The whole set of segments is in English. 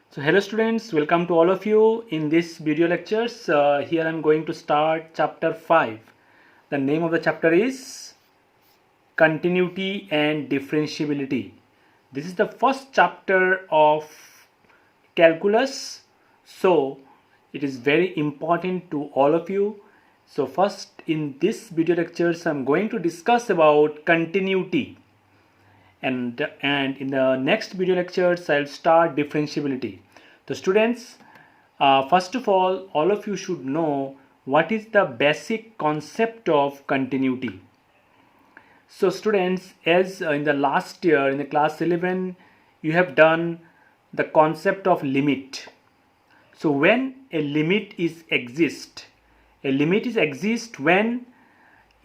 So hello students, welcome to all of you in this video lectures. Here I am going to start chapter 5. The name of the chapter is Continuity and Differentiability. This is the first chapter of calculus, so it is very important to all of you. So first in this video lectures I am going to discuss about continuity, and in the next video lectures I'll start differentiability. So students, first of all of you should know what is the basic concept of continuity. So students, as in the last year in the class 11 you have done the concept of limit. So when a limit is exist when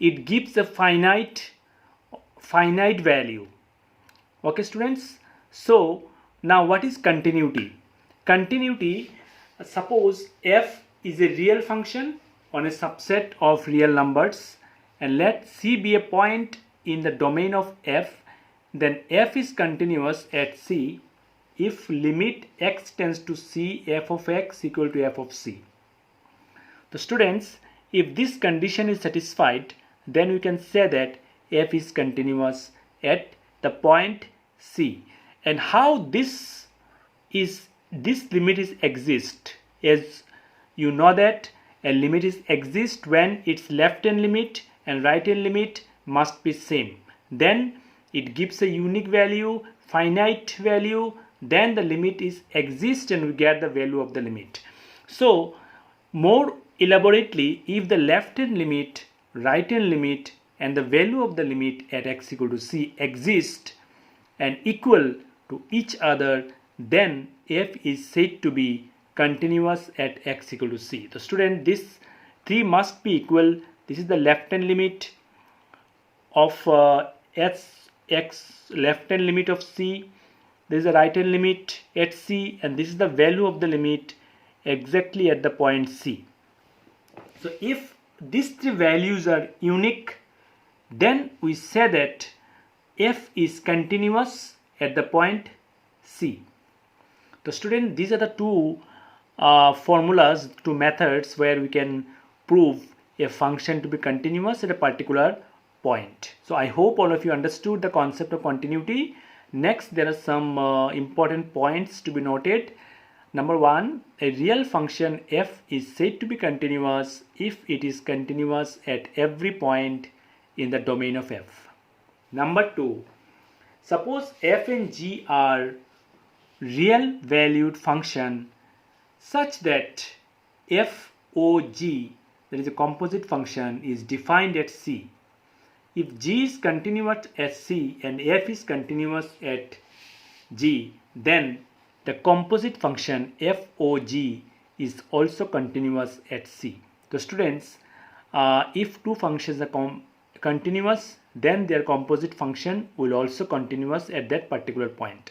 it gives a finite value. Okay students, so now what is continuity? Continuity, suppose f is a real function on a subset of real numbers, and let c be a point in the domain of f, then f is continuous at c if limit x tends to c f of x equal to f of c. The students, if this condition is satisfied, then we can say that f is continuous at the point c. And how this limit is exist, as you know that a limit is exist when its left hand limit and right hand limit must be same, then it gives a unique value, finite value, then the limit is exist and we get the value of the limit. So more elaborately, if the left hand limit, right hand limit and the value of the limit at x equal to c exist and equal to each other, then f is said to be continuous at x equal to c. The student, this 3 must be equal. This is the left hand limit of x, left hand limit of c. This is the right hand limit at c, and this is the value of the limit exactly at the point c. So if these 3 values are unique, then we say that f is continuous at the point c. The student, these are the two formulas, two methods where we can prove a function to be continuous at a particular point. So I hope all of you understood the concept of continuity. Next, there are some important points to be noted. Number 1, a real function f is said to be continuous if it is continuous at every point in the domain of f. Number 2, suppose f and g are real valued function such that FOG, that is a composite function, is defined at c. If g is continuous at c and f is continuous at g, then the composite function FOG is also continuous at c. So students, if two functions are continuous, then their composite function will also continuous at that particular point.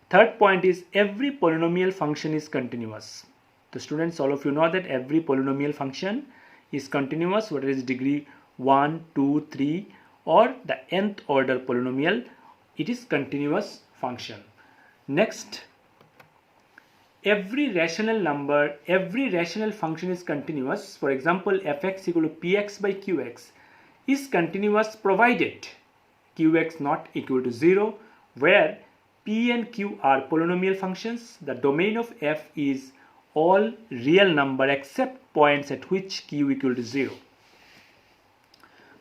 Third point is every polynomial function is continuous. The students, all of you know that every polynomial function is continuous, whether it is degree 1, 2, 3 or the nth order polynomial, it is continuous function. Next, every rational function is continuous. For example, fx equal to px by qx is continuous provided qx not equal to 0, where p and q are polynomial functions. The domain of f is all real number except points at which q equal to 0.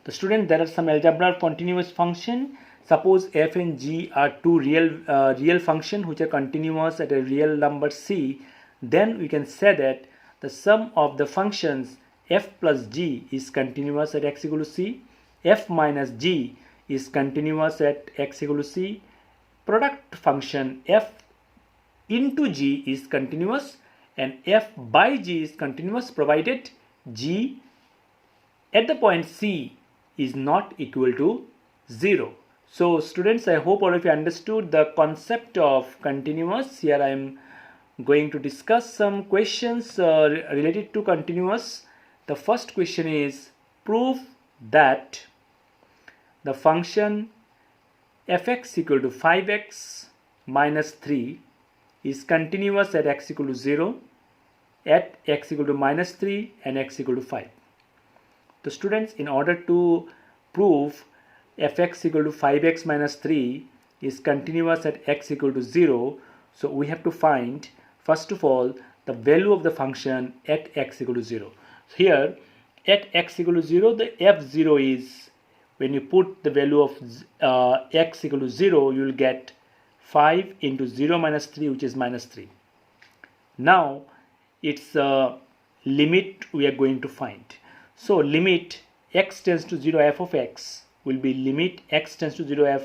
The student, there are some algebra of continuous function. Suppose f and g are two real functions which are continuous at a real number c, then we can say that the sum of the functions f plus g is continuous at x equal to c, f minus g is continuous at x equal to c, product function f into g is continuous, and f by g is continuous provided g at the point c is not equal to 0. So students, I hope all of you understood the concept of continuous. Here I am going to discuss some questions related to continuous. The first question is, prove that the function fx equal to 5x minus 3 is continuous at x equal to 0, at x equal to minus 3 and x equal to 5. The students, in order to prove fx equal to 5x minus 3 is continuous at x equal to 0, so we have to find first of all the value of the function at x equal to 0. Here at x equal to 0, the f0 is, when you put the value of x equal to 0, you will get 5 into 0 minus 3, which is minus 3. Now its limit we are going to find. So limit x tends to 0 f of x will be limit x tends to 0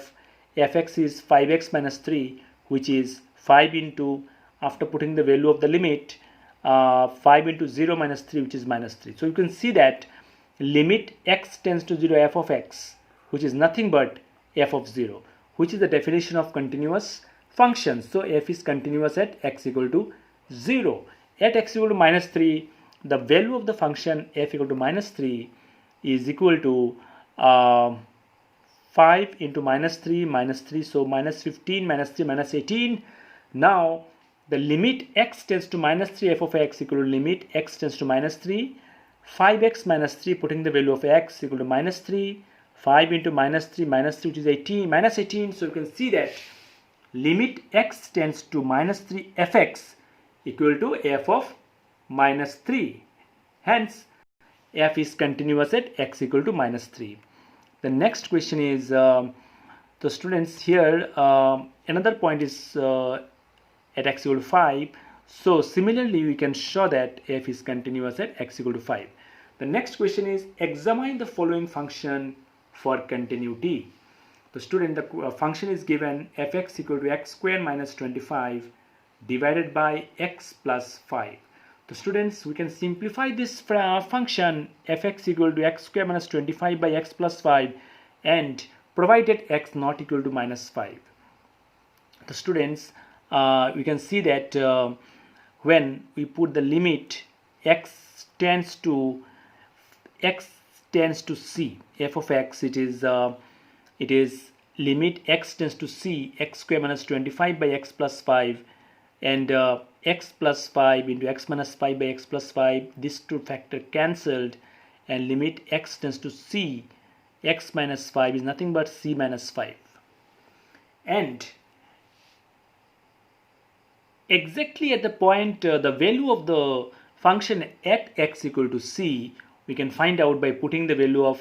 fx is 5x minus 3, which is 5 into, after putting the value of the limit, 5 into 0 minus 3, which is minus 3. So you can see that limit x tends to 0 f of x, which is nothing but f of 0, which is the definition of continuous function. So f is continuous at x equal to 0. At x equal to minus 3, the value of the function f equal to minus 3 is equal to 5 into minus 3, so minus 15, minus 3, minus 18. Now the limit x tends to minus 3 f of x equal to limit x tends to minus 3, 5x minus 3, putting the value of x equal to minus 3, 5 into minus 3, which is 18, minus 18. So you can see that limit x tends to minus 3 fx equal to f of minus 3. Hence f is continuous at x equal to minus 3. The next question is, the students here, another point is at x equal to 5. So similarly we can show that f is continuous at x equal to 5. The next question is, examine the following function for continuity. The student, the function is given fx equal to x square minus 25 divided by x plus 5. The students, we can simplify this function fx equal to x square minus 25 by x plus 5, and provided x not equal to minus 5. The students, we can see that when we put the limit x tends to c, f of x, it is limit x tends to c, x square minus 25 by x plus 5, and x plus 5 into x minus 5 by x plus 5, these two factor cancelled, and limit x tends to c, x minus 5 is nothing but c minus 5. And exactly at the point the value of the function at x equal to c, we can find out by putting the value of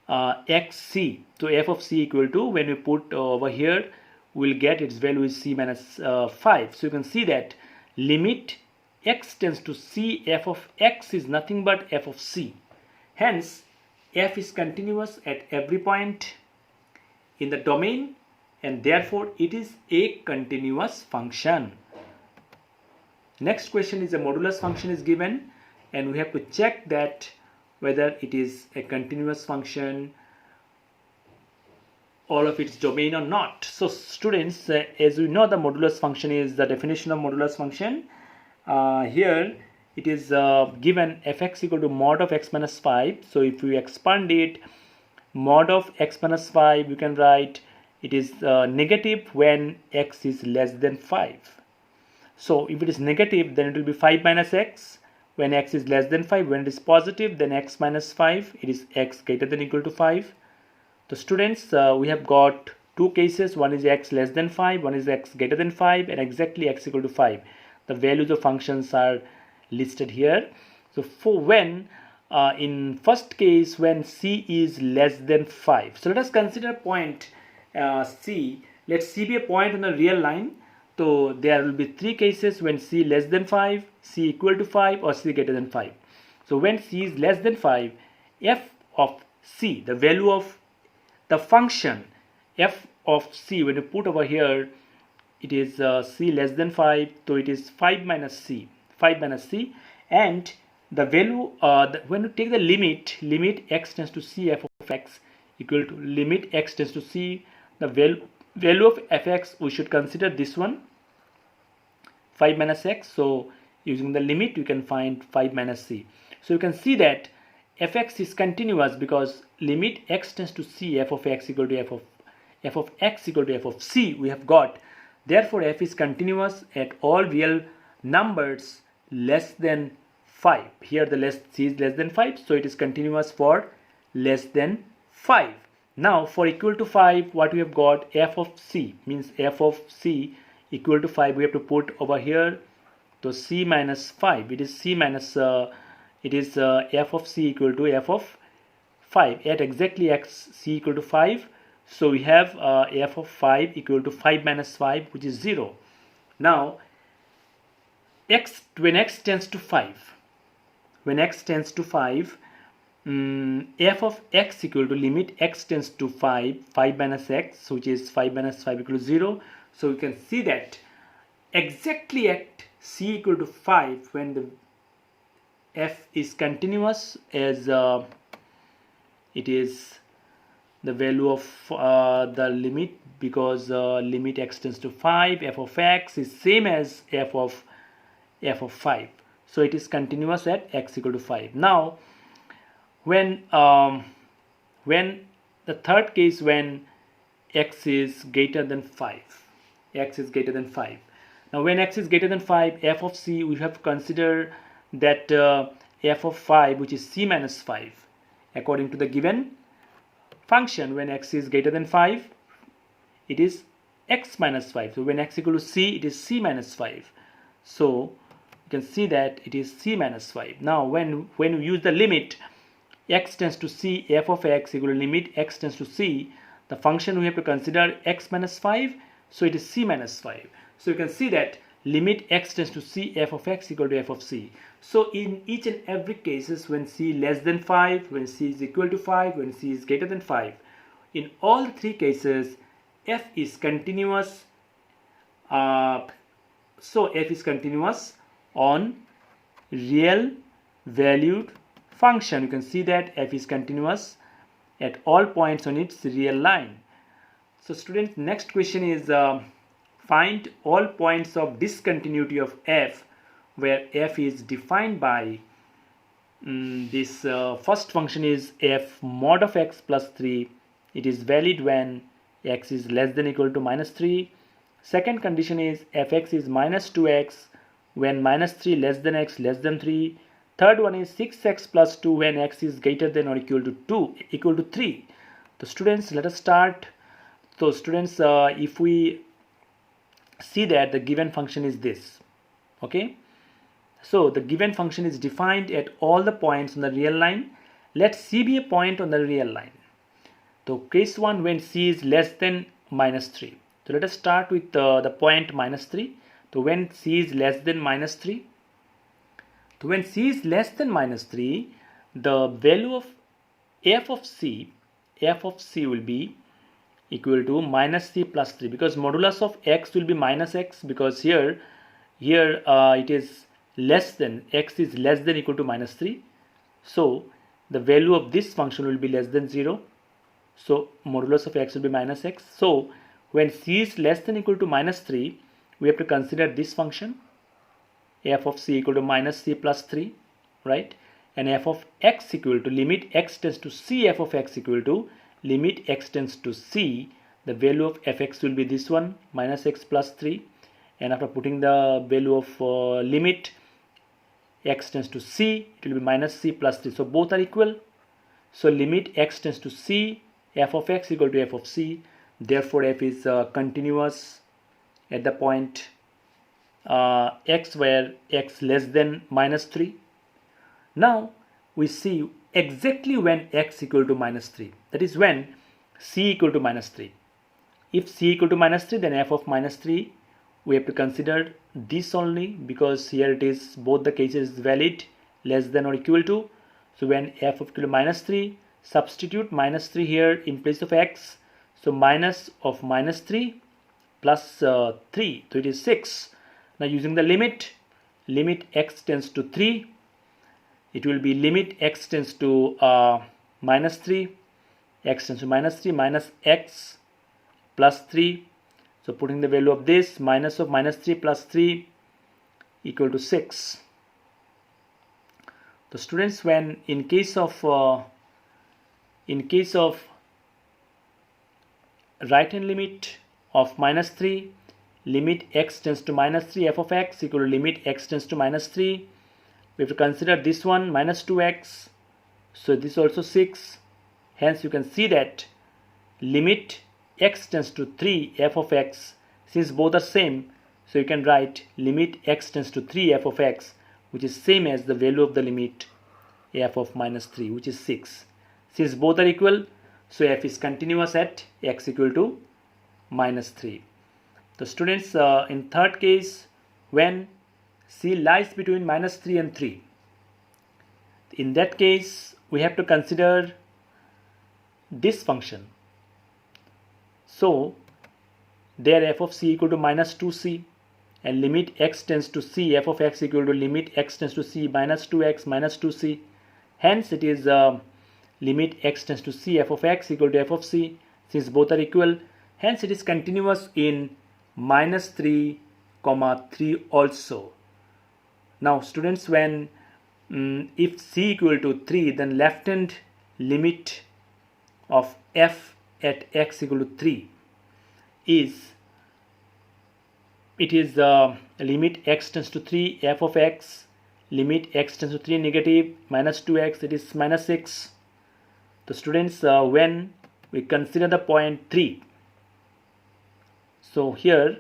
xc. So f of c equal to, when we put over here, we'll get its value is c minus 5. So you can see that limit x tends to c, f of x is nothing but f of c. Hence f is continuous at every point in the domain, and therefore it is a continuous function. Next question is, a modulus function is given, and we have to check that whether it is a continuous function, all of its domain or not. So students, as we know, the modulus function is the definition of modulus function. Here it is given fx equal to mod of x minus 5. So if we expand it, mod of x minus 5, you can write it is negative when x is less than 5. So if it is negative, then it will be 5 minus x when x is less than 5. When it is positive, then x minus 5, it is x greater than equal to 5. The students, we have got two cases. One is x less than 5, one is x greater than 5, and exactly x equal to 5. The values of functions are listed here. So for when in first case, when c is less than 5, so let us consider point c. Let c be a point on the real line. So there will be three cases: when c less than 5, c equal to 5, or c greater than 5. So when c is less than 5, f of c, the value of the function f of c, when you put over here, it is c less than 5, so it is 5 minus c, and the value when you take the limit x tends to c f of x equal to limit x tends to c, the value of fx, we should consider this one, 5 minus x. So using the limit, you can find 5 minus c. So you can see that fx is continuous because limit x tends to c, f of x equal to f of x equal to f of c we have got. Therefore, f is continuous at all real numbers less than 5. Here the c is less than 5, so it is continuous for less than 5. Now for equal to 5, what we have got, f of c means f of c equal to 5 we have to put over here. So c minus 5, it is c minus f of c equal to f of 5 at exactly x c equal to 5. So we have f of 5 equal to 5 minus 5, which is 0. Now when x tends to 5, f of x equal to limit x tends to 5 minus x, which is 5 minus 5 equal to 0. So we can see that exactly at c equal to 5, when the f is continuous, as it is the value of the limit, because limit x tends to 5, f of x is same as f of 5. So it is continuous at x equal to 5. Now when the third case, when x is greater than 5, now when x is greater than 5, f of c, we have to consider that f of 5, which is c minus 5, according to the given function. When x is greater than 5, it is x minus 5. So when x equal to c, it is c minus 5. So you can see that it is c minus 5. Now when we use the limit x tends to c, f of x equal to limit x tends to c, the function we have to consider x minus 5, so it is c minus 5. So you can see that limit x tends to c, f of x equal to f of c. So in each and every cases, when c less than 5, when c is equal to 5, when c is greater than 5, in all three cases f is continuous. So f is continuous on real valued function. You can see that f is continuous at all points on its real line. So students, next question is find all points of discontinuity of f, where f is defined by this first function is f mod of x plus 3. It is valid when x is less than or equal to minus 3. Second condition is fx is minus 2x when minus 3 less than x less than 3. Third one is 6x plus 2 when x is greater than or equal to 3. So students, let us start. So students, if we see that the given function is this, okay, so the given function is defined at all the points on the real line. Let c be a point on the real line. So case 1, when c is less than minus 3. So let us start with the point minus 3. So when c is less than minus 3, so when c is less than minus 3, the value of f of c will be equal to minus c plus 3, because modulus of x will be minus x, because here it is less than, x is less than or equal to minus 3. So the value of this function will be less than 0. So modulus of x will be minus x. So when c is less than or equal to minus 3, we have to consider this function f of c equal to minus c plus 3, right? And f of x equal to limit x tends to c, f of x equal to limit x tends to c. The value of fx will be this one, minus x plus 3. And after putting the value of limit x tends to c, it will be minus c plus 3. So both are equal. So limit x tends to c, f of x equal to f of c. Therefore f is continuous at the point x where x less than minus 3. Now we see exactly when x equal to minus 3, that is when c equal to minus 3. If c equal to minus 3, then f of minus 3, we have to consider this only, because here it is both the cases valid, less than or equal to. So when f of equal to minus 3, substitute minus 3 here in place of x. So minus of minus 3 plus 3, so it is 6. Now using the limit x tends to 3, it will be limit x tends to minus 3, x tends to minus 3 minus x plus 3. So putting the value of this, minus of minus 3 plus 3 equal to 6. The students, when in case of right hand limit of minus 3, limit x tends to minus 3 f of x equal to limit x tends to minus 3. We have to consider this one minus 2x. So this is also 6. Hence you can see that limit x tends to 3 f of x, since both are same, so you can write limit x tends to 3 f of x, which is same as the value of the limit f of minus 3, which is 6. Since both are equal, so f is continuous at x equal to minus 3. The students, in third case, when c lies between minus 3 and 3, in that case we have to consider this function. So there f of c equal to minus 2c, and limit x tends to c f of x equal to limit x tends to c minus 2x minus 2c. Hence it is limit x tends to c f of x equal to f of c, since both are equal. Hence it is continuous in minus 3 comma 3 also. Now students, when if c equal to 3, then left hand limit of f at x equal to 3 is, it is limit x tends to 3 f of x, limit x tends to 3 negative minus 2x, it is minus 6. The students, when we consider the point 3, so here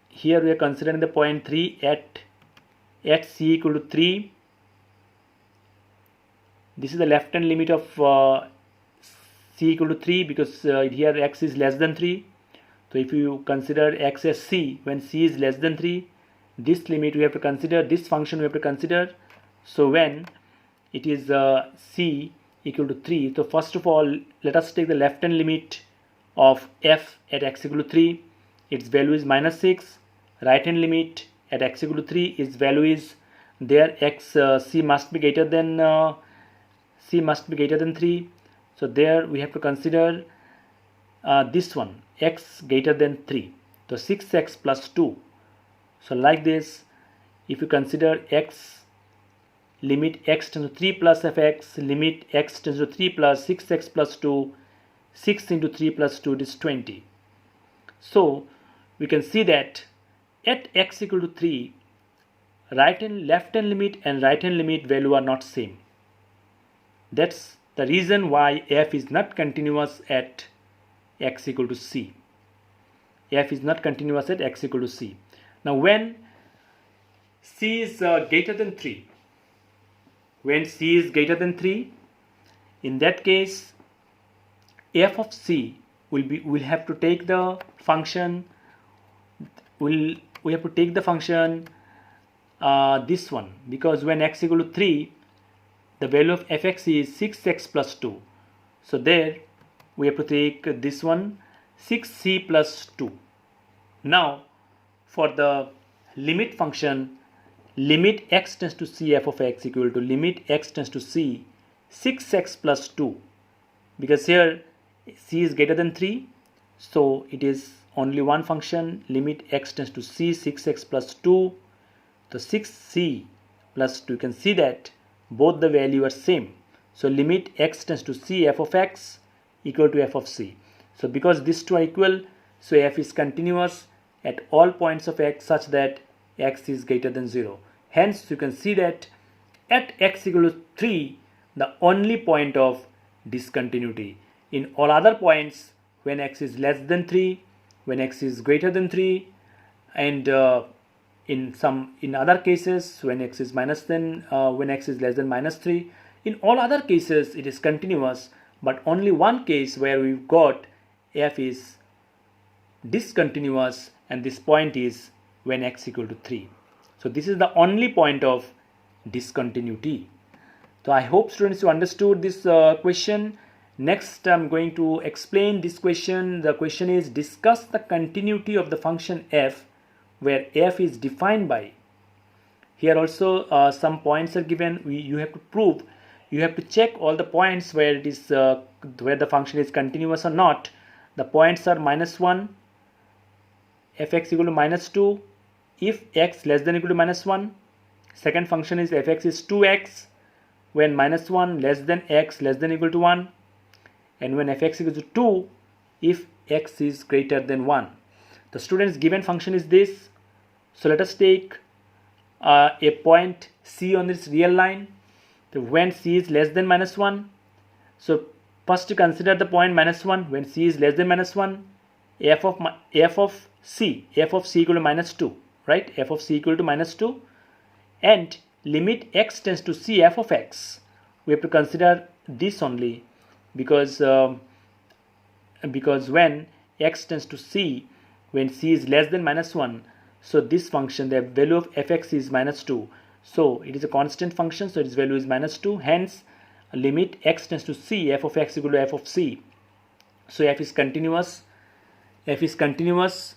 here we are considering the point 3 at c equal to 3. This is the left hand limit of c equal to 3, because here x is less than 3. So if you consider x as c when c is less than 3, this limit we have to consider, this function we have to consider. So when it is c equal to 3, so first of all let us take the left hand limit of f at x equal to 3. Its value is minus 6. Right hand limit at x equal to 3, its value is, there x c must be greater than 3. So there we have to consider this one, x greater than 3. So 6x plus 2. So like this, if you consider x, limit x tends to 3 plus fx, limit x tends to 3 plus 6x plus 2, 6 into 3 plus 2, it is 20. So we can see that at x equal to 3, right hand, left hand limit and right hand limit value are not same. That's the reason why f is not continuous at x equal to c. F is not continuous at x equal to c. Now when c is greater than 3, when c is greater than 3, in that case f of c will have to take the function, we have to take the function this one, because when x equal to 3, the value of fx is 6x plus 2. So there we have to take this one, 6c plus 2. Now for the limit function, limit x tends to c f of x equal to limit x tends to c 6x plus 2, because here c is greater than 3, so it is only one function, limit x tends to c 6x plus 2. So 6c plus 2, you can see that both the value are same. So limit x tends to c f of x equal to f of c. So because these two are equal, so f is continuous at all points of x such that x is greater than 0. Hence you can see that at x equal to 3, the only point of discontinuity. In all other points, when x is less than 3, when x is greater than 3, and in other cases when x is minus than when x is less than minus 3, in all other cases it is continuous, but only one case where we've got f is discontinuous, and this point is when x equal to 3. So this is the only point of discontinuity. So I hope students you understood this question. Next I'm going to explain this question. The question is, discuss the continuity of the function f where f is defined by. Here also some points are given. You have to prove, you have to check all the points where it is where the function is continuous or not. The points are minus 1, fx equal to minus 2 if x less than or equal to minus 1. Second function is fx is 2x when minus 1 less than x less than or equal to 1, and when fx equals to 2 if x is greater than 1. The students given function is this. So let us take a point C on this real line. So when C is less than -1, so first to consider the point -1. When C is less than -1, f of C equal to -2, right? F of C equal to -2, and limit x tends to C f of x. We have to consider this only, because when x tends to C, when C is less than -1, so this function, the value of fx is -2. So it is a constant function, so its value is -2. Hence, limit x tends to C, f of x equal to f of C. So f is continuous. F is continuous.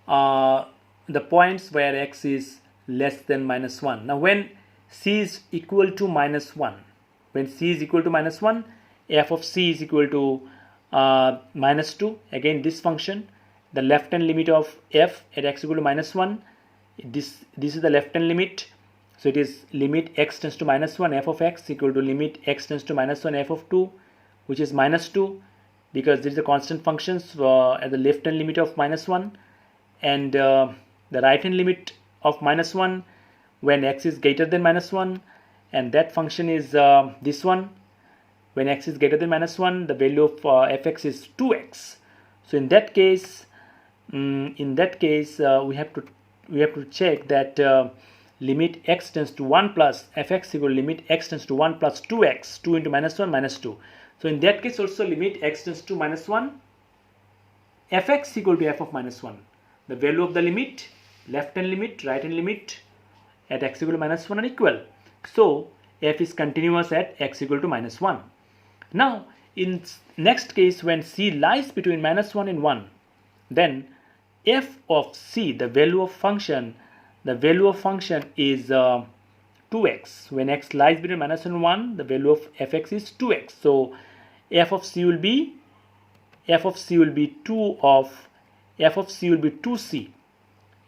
The points where x is less than -1. Now, when C is equal to -1, when C is equal to -1, f of C is equal to -2. Again, this function, the left hand limit of f at x equal to -1. This is the left hand limit. So it is limit x tends to -1 f of x equal to limit x tends to -1 f of 2, which is -2, because this is a constant function at the left hand limit of -1, and the right hand limit of -1 when x is greater than -1, and that function is this one. When x is greater than -1, the value of fx is 2x. So in that case, we have to check that limit x tends to 1 plus fx equal to limit x tends to 1 plus 2x, 2 into -1 -2. So in that case also, limit x tends to -1, fx equal to f of -1. The value of the limit, left hand limit, right hand limit at x equal to -1 are equal. So f is continuous at x equal to -1. Now in next case, when C lies between -1 and 1, then f of C, the value of function is 2x. When x lies between -1 and 1, the value of fx is 2x. So f of C will be 2C.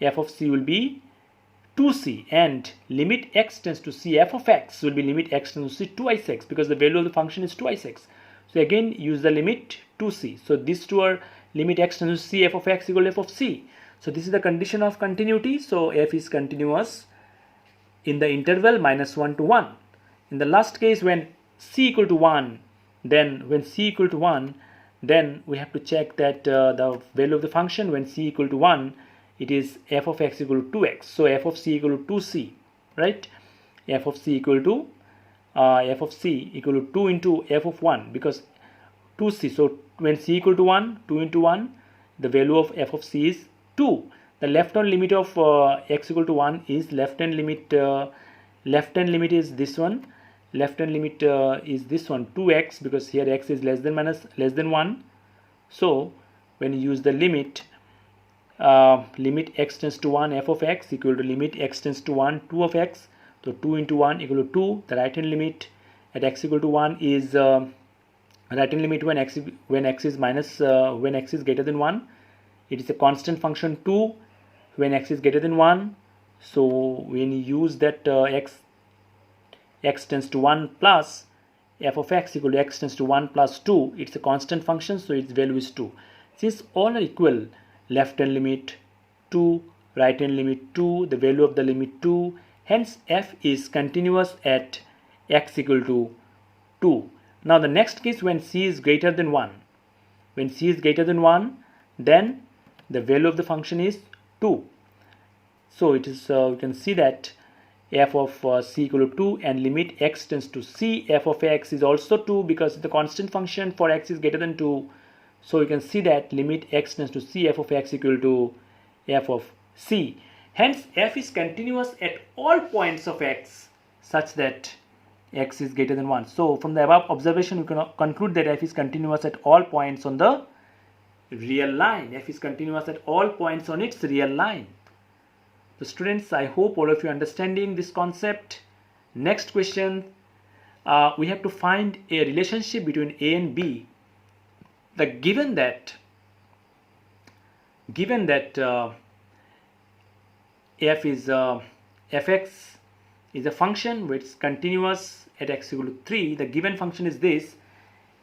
F of C will be 2C, and limit x tends to C f of x will be limit x tends to C twice x, because the value of the function is twice x. So again, use the limit 2C. So these two are limit x tends to C f of x equal to f of C. So this is the condition of continuity. So f is continuous in the interval -1 to 1. In the last case, when C equal to 1, then we have to check that the value of the function when C equal to 1, it is f of x equal to 2x. So f of C equal to 2C, right? F of C equal to 2 into f of 1, because 2C. So when C equal to 1, 2 into 1, the value of f of C is 2. The left hand limit of x equal to 1 is left hand limit is this one. Left hand limit is this one, 2x, because here x is less than 1. So when you use the limit x tends to 1 f of x equal to limit x tends to 1 2 of x. So 2 into 1 equal to 2. The right hand limit at x equal to 1 is right hand limit when x is greater than 1. It is a constant function 2 when x is greater than 1. So when you use that x tends to 1 plus f of x equal to x tends to 1 plus 2, it's a constant function, so its value is 2. Since all are equal, left hand limit 2, right hand limit 2, the value of the limit 2, hence f is continuous at x equal to 2. Now the next case, when C is greater than 1, then the value of the function is 2. So it is you can see that f of C equal to 2, and limit x tends to C f of x is also 2, because the constant function for x is greater than 2. So you can see that limit x tends to C f of x equal to f of C. Hence f is continuous at all points of x such that x is greater than 1. So from the above observation, you can conclude that f is continuous at all points on the real line. F is continuous at all points on its real line. So students, I hope all of you are understanding this concept. Next question, we have to find a relationship between A and B. Given that fx is a function which is continuous at x equal to 3, the given function is this.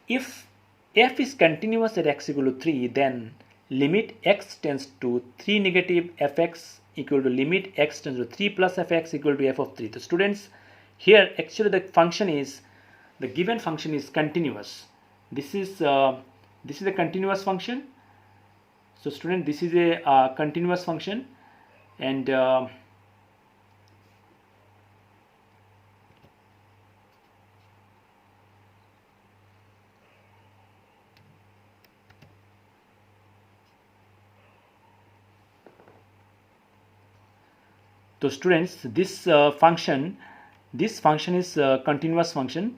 If f is continuous at x equal to 3, then limit x tends to 3 negative fx equal to limit x tends to 3 plus fx equal to f of 3. So students, here actually the function is, the given function is continuous. This is a continuous function. So student, this is a continuous function, and so students, this function is a continuous function.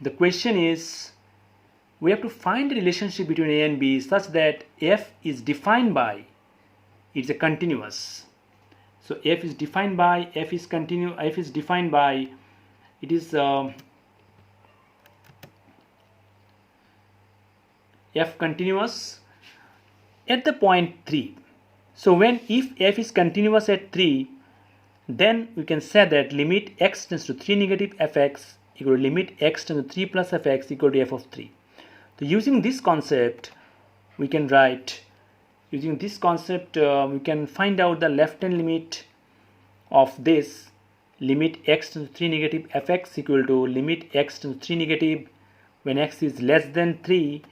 The question is, we have to find the relationship between a and b such that f is defined by, it's a continuous. So f is defined by, it is f continuous at the point 3. So if f is continuous at 3, then we can say that limit x tends to 3 negative fx equal to limit x tends to 3 plus fx equal to f of 3. So using this concept, we can write, we can find out the left hand limit of this limit x tends to 3 negative fx equal to limit x tends to 3 negative, when x is less than 3,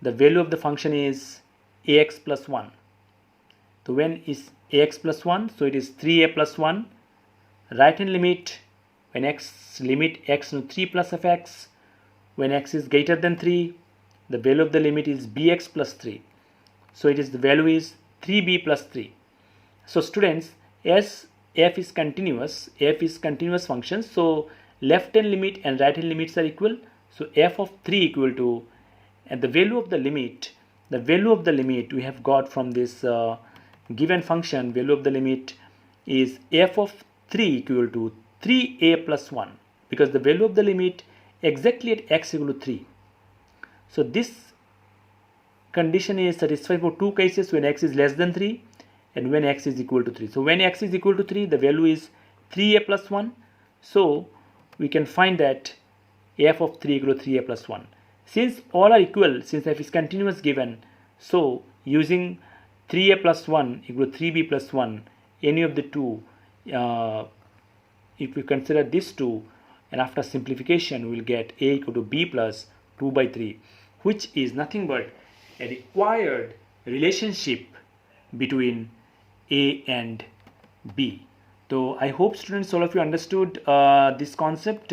the value of the function is ax plus 1. So when is ax plus 1? So it is 3a plus 1. Right hand limit, when limit x to 3 plus fx, when x is greater than 3, the value of the limit is bx plus 3. So it is, the value is 3b plus 3. So students, as f is continuous function, so left hand limit and right hand limits are equal. So f of 3 equal to, and the value of the limit we have got from this given function, value of the limit is f of 3 equal to 3a plus 1, because the value of the limit exactly at x equal to 3. So this condition is satisfied for two cases, when x is less than 3 and when x is equal to 3. So when x is equal to 3, the value is 3a plus 1. So we can find that f of 3 equal to 3a plus 1. Since all are equal, since f is continuous given, so using 3a plus 1 equal to 3b plus 1, any of the two, if we consider this two, and after simplification we will get a equal to b plus 2 by 3, which is nothing but a required relationship between a and b. So I hope students, all of you understood this concept.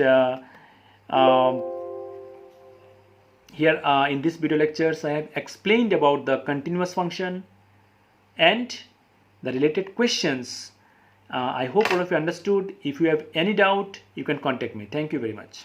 Here in this video lectures I have explained about the continuous function and the related questions. I hope all of you understood. If you have any doubt, you can contact me. Thank you very much.